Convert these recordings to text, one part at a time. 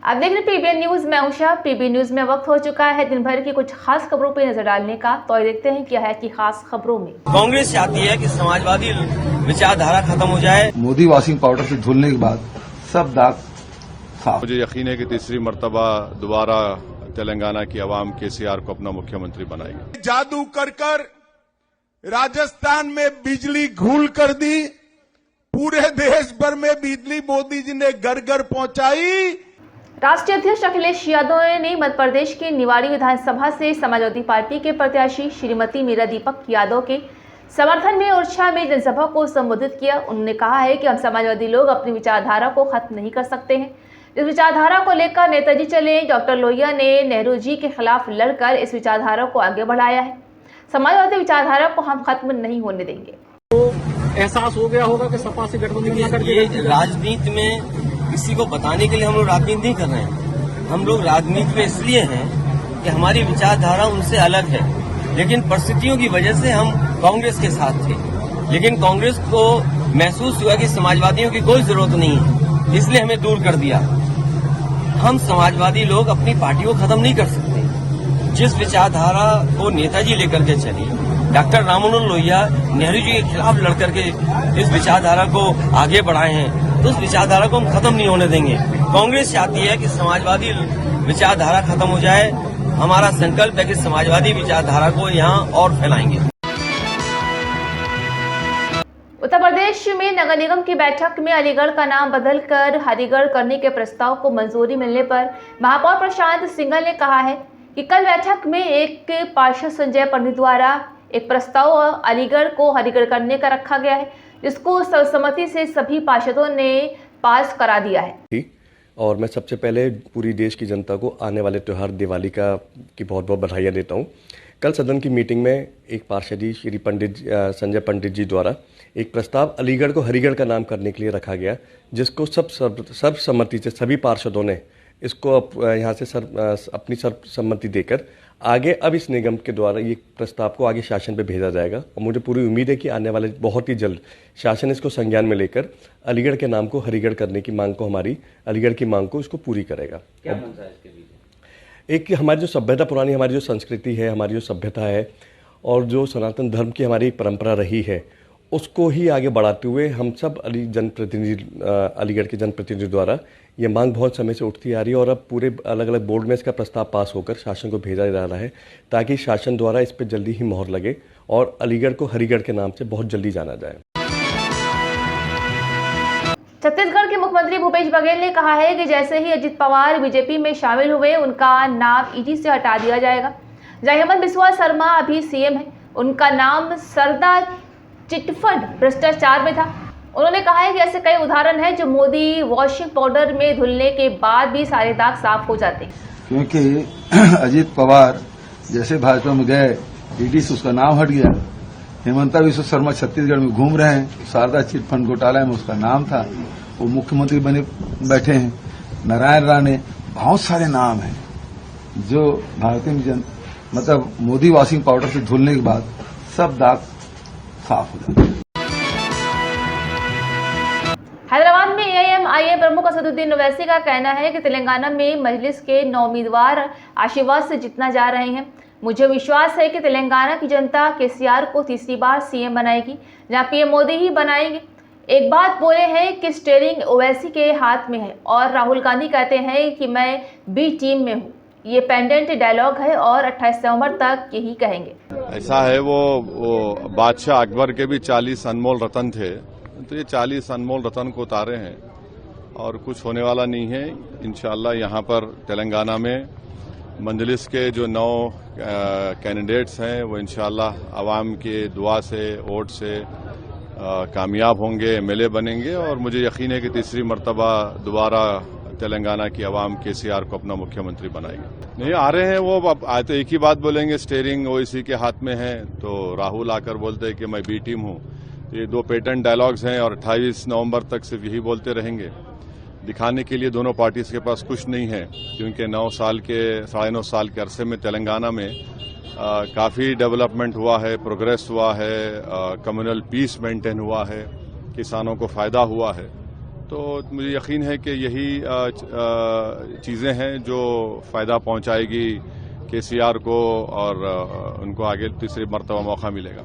आप देख रहे पीबीएन न्यूज में उषा। पीबीएन न्यूज में वक्त हो चुका है दिन भर की कुछ खास खबरों पर नजर डालने का। तो देखते हैं क्या है कि खास खबरों में। कांग्रेस चाहती है कि समाजवादी विचारधारा खत्म हो जाए। मोदी वॉशिंग पाउडर से धुलने के बाद सब दाग साफ। मुझे यकीन है कि तीसरी मर्तबा दोबारा तेलंगाना की आवाम केसीआर को अपना मुख्यमंत्री बनाएगी। जादू कर राजस्थान में बिजली घूल कर दी, पूरे देश भर में बिजली मोदी जी ने घर घर पहुंचाई। राष्ट्रीय अध्यक्ष अखिलेश यादव ने मध्य प्रदेश के निवाड़ी विधानसभा से समाजवादी पार्टी के प्रत्याशी श्रीमती मीरा दीपक यादव के समर्थन में ओरछा में जनसभा को संबोधित किया। उन्होंने कहा है कि हम समाजवादी लोग अपनी विचारधारा को खत्म नहीं कर सकते हैं। इस विचारधारा को लेकर नेताजी चले डॉक्टर लोहिया ने नेहरू जी के खिलाफ लड़कर इस विचारधारा को आगे बढ़ाया है। समाजवादी विचारधारा को हम खत्म नहीं होने देंगे। तो एहसास हो गया होगा कि सपा से गठबंधन करके राजनीति में किसी को बताने के लिए हम लोग राजनीति नहीं कर रहे हैं। हम लोग राजनीति में इसलिए हैं कि हमारी विचारधारा उनसे अलग है, लेकिन परिस्थितियों की वजह से हम कांग्रेस के साथ थे। लेकिन कांग्रेस को महसूस हुआ कि समाजवादियों की कोई जरूरत नहीं है, इसलिए हमें दूर कर दिया। हम समाजवादी लोग अपनी पार्टी को खत्म नहीं कर सकते। जिस विचारधारा को नेताजी लेकर के चले, डॉक्टर राम मनोहर लोहिया नेहरू जी के खिलाफ लड़कर के इस विचारधारा को आगे बढ़ाए हैं, तो उस विचारधारा को हम खत्म नहीं होने देंगे। कांग्रेस चाहती है कि समाजवादी विचारधारा खत्म हो जाए। हमारा संकल्प है कि समाजवादी विचारधारा को यहाँ और फैलाएंगे। उत्तर प्रदेश में नगर निगम की बैठक में अलीगढ़ का नाम बदलकर हरिगढ़ करने के प्रस्ताव को मंजूरी मिलने पर महापौर प्रशांत सिंघल ने कहा है कि कल बैठक में एक पार्षद संजय पंडित द्वारा एक प्रस्ताव अलीगढ़ को हरिगढ़ करने का रखा गया है, जिसको सर्वसम्मति से सभी पार्षदों ने पास करा दिया है। और मैं सबसे पहले पूरी देश की जनता को आने वाले त्यौहार दिवाली की बहुत बहुत बधाइयाँ देता हूँ। कल सदन की मीटिंग में एक पार्षद श्री संजय पंडित जी द्वारा एक प्रस्ताव अलीगढ़ को हरिगढ़ का नाम करने के लिए रखा गया, जिसको सर्वसम्मति से सभी पार्षदों ने इसको यहाँ से अपनी सर्वसम्मति देकर आगे अब इस निगम के द्वारा ये प्रस्ताव को आगे शासन पे भेजा जाएगा। और मुझे पूरी उम्मीद है कि आने वाले बहुत ही जल्द शासन इसको संज्ञान में लेकर अलीगढ़ के नाम को हरिगढ़ करने की मांग को, हमारी अलीगढ़ की मांग को इसको पूरी करेगा। क्या मंशा है इसके पीछे? एक हमारी जो सभ्यता, पुरानी हमारी जो संस्कृति है, हमारी जो सभ्यता है और जो सनातन धर्म की हमारी परंपरा रही है, उसको ही आगे बढ़ाते हुए हम सब अलीगढ़ के जनप्रतिनिधि द्वारा ये मांग बहुत समय से उठती आ रही है और अब पूरे अलग अलग बोर्ड में इसका प्रस्ताव पास होकर शासन को भेजा जा रहा है, ताकि शासन द्वारा इस पर जल्दी ही मोहर लगे और अलीगढ़ को हरिगढ़ के नाम से बहुत जल्दी जाना जाए। छत्तीसगढ़ के मुख्यमंत्री भूपेश बघेल ने कहा है कि जैसे ही अजित पवार बीजेपी में शामिल हुए, उनका नाम ईडी से हटा दिया जाएगा। जय हेमंत बिस्वा शर्मा अभी सीएम है, उनका नाम सरदा चिटफंड भ्रष्टाचार में था। उन्होंने कहा है कि ऐसे कई उदाहरण हैं जो मोदी वॉशिंग पाउडर में धुलने के बाद भी सारे दाग साफ हो जाते हैं। क्योंकि अजित पवार जैसे भाजपा में गए, ईडी से उसका नाम हट गया। हेमंता बिस्वा शर्मा छत्तीसगढ़ में घूम रहे हैं, शारदा चिटफंड घोटाला में उसका नाम था, वो मुख्यमंत्री बने बैठे हैं। नारायण राणे, बहुत सारे नाम हैं जो भारतीय मतलब मोदी वॉशिंग पाउडर से धुलने के बाद सब दाग साफ हो जाते हैं। हैदराबाद में एआईएमआईएम प्रमुख असदुद्दीन ओवैसी का कहना है कि तेलंगाना में मजलिस के 9 उम्मीदवार आशीर्वाद से जीतना जा रहे हैं। मुझे विश्वास है कि तेलंगाना की जनता केसीआर को तीसरी बार सीएम बनाएगी, जहां पीएम मोदी ही बनाएंगे। एक बात बोले हैं कि स्टीयरिंग ओवैसी के हाथ में है और राहुल गांधी कहते हैं कि मैं बी टीम में हूँ। ये पेंडेंट डायलॉग है और 28 नवंबर तक यही कहेंगे। ऐसा है, वो बादशाह अकबर के भी 40 अनमोल रतन थे, तो ये 40 अनमोल रतन को उतारे हैं और कुछ होने वाला नहीं है। इंशाल्लाह यहाँ पर तेलंगाना में मंजलिस के जो 9 कैंडिडेट्स हैं वो इंशाल्लाह आवाम के दुआ से, वोट से कामयाब होंगे, एमएलए बनेंगे और मुझे यकीन है कि तीसरी मर्तबा दोबारा तेलंगाना की आवाम केसीआर को अपना मुख्यमंत्री बनाएगी। नहीं आ रहे हैं वो, अब आए तो एक ही बात बोलेंगे, स्टीयरिंग ओवैसी के हाथ में है, तो राहुल आकर बोलते हैं कि मैं बी टीम हूँ। ये 2 पेटेंट डायलॉग्स हैं और 28 नवंबर तक सिर्फ यही बोलते रहेंगे। दिखाने के लिए दोनों पार्टीज के पास कुछ नहीं है, क्योंकि 9.5 साल के अरसे में तेलंगाना में काफ़ी डेवलपमेंट हुआ है, प्रोग्रेस हुआ है, कम्युनल पीस मेंटेन हुआ है, किसानों को फायदा हुआ है। तो मुझे यकीन है कि यही चीज़ें हैं जो फ़ायदा पहुंचाएगी केसीआर को और उनको आगे तीसरी मर्तबा मौका मिलेगा।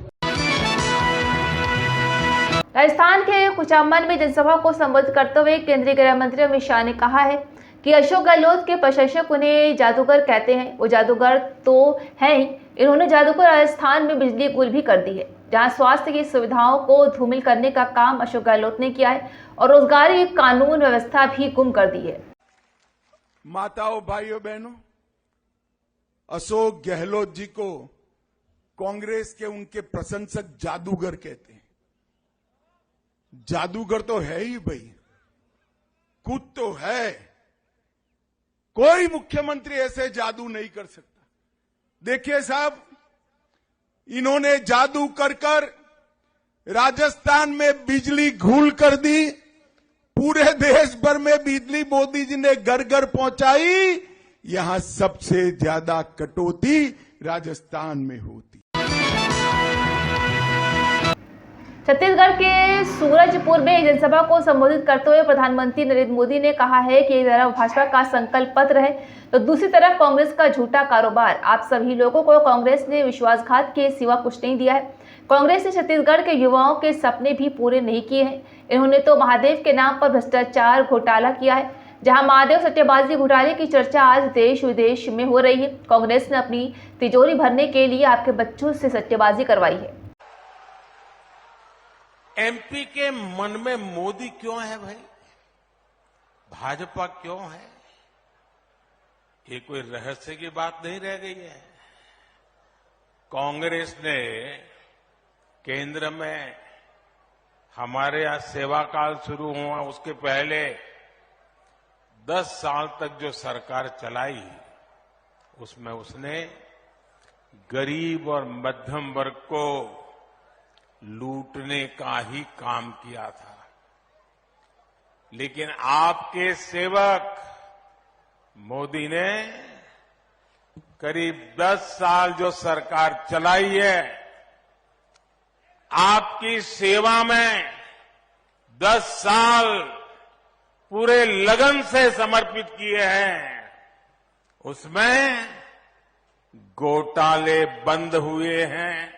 राजस्थान के कुचामन में जनसभा को संबोधित करते हुए केंद्रीय गृह मंत्री अमित शाह ने कहा है कि अशोक गहलोत के प्रशंसक उन्हें जादूगर कहते हैं। वो जादूगर तो हैं ही, इन्होंने जादू को राजस्थान में बिजली गुल भी कर दी है। जहां स्वास्थ्य की सुविधाओं को धूमिल करने का काम अशोक गहलोत ने किया है और रोजगार की कानून व्यवस्था भी गुम कर दी है। माताओं, भाइयों, बहनों, अशोक गहलोत जी को कांग्रेस के उनके प्रशंसक जादूगर कहते हैं। जादूगर तो है ही भाई, कुछ तो है। कोई मुख्यमंत्री ऐसे जादू नहीं कर सकता। देखिए साहब, इन्होंने जादू कर कर राजस्थान में बिजली घूल कर दी। पूरे देश भर में बिजली मोदी जी ने घर घर पहुंचाई। यहां सबसे ज्यादा कटौती राजस्थान में होती। छत्तीसगढ़ के सूरजपुर में एक जनसभा को संबोधित करते हुए प्रधानमंत्री नरेंद्र मोदी ने कहा है कि एक तरफ भाजपा का संकल्प पत्र है तो दूसरी तरफ कांग्रेस का झूठा कारोबार। आप सभी लोगों को कांग्रेस ने विश्वासघात के सिवा कुछ नहीं दिया है। कांग्रेस ने छत्तीसगढ़ के युवाओं के सपने भी पूरे नहीं किए हैं। इन्होंने तो महादेव के नाम पर भ्रष्टाचार घोटाला किया है। जहां महादेव सट्टेबाजी घोटाले की चर्चा आज देश विदेश में हो रही है। कांग्रेस ने अपनी तिजोरी भरने के लिए आपके बच्चों से सट्टेबाजी करवाई है। एमपी के मन में मोदी क्यों है भाई? भाजपा क्यों है? ये कोई रहस्य की बात नहीं रह गई है। कांग्रेस ने केंद्र में हमारे यहां सेवा काल शुरू हुआ उसके पहले 10 साल तक जो सरकार चलाई उसमें उसने गरीब और मध्यम वर्ग को लूटने का ही काम किया था। लेकिन आपके सेवक मोदी ने करीब 10 साल जो सरकार चलाई है, आपकी सेवा में 10 साल पूरे लगन से समर्पित किए हैं। उसमें घोटाले बंद हुए हैं,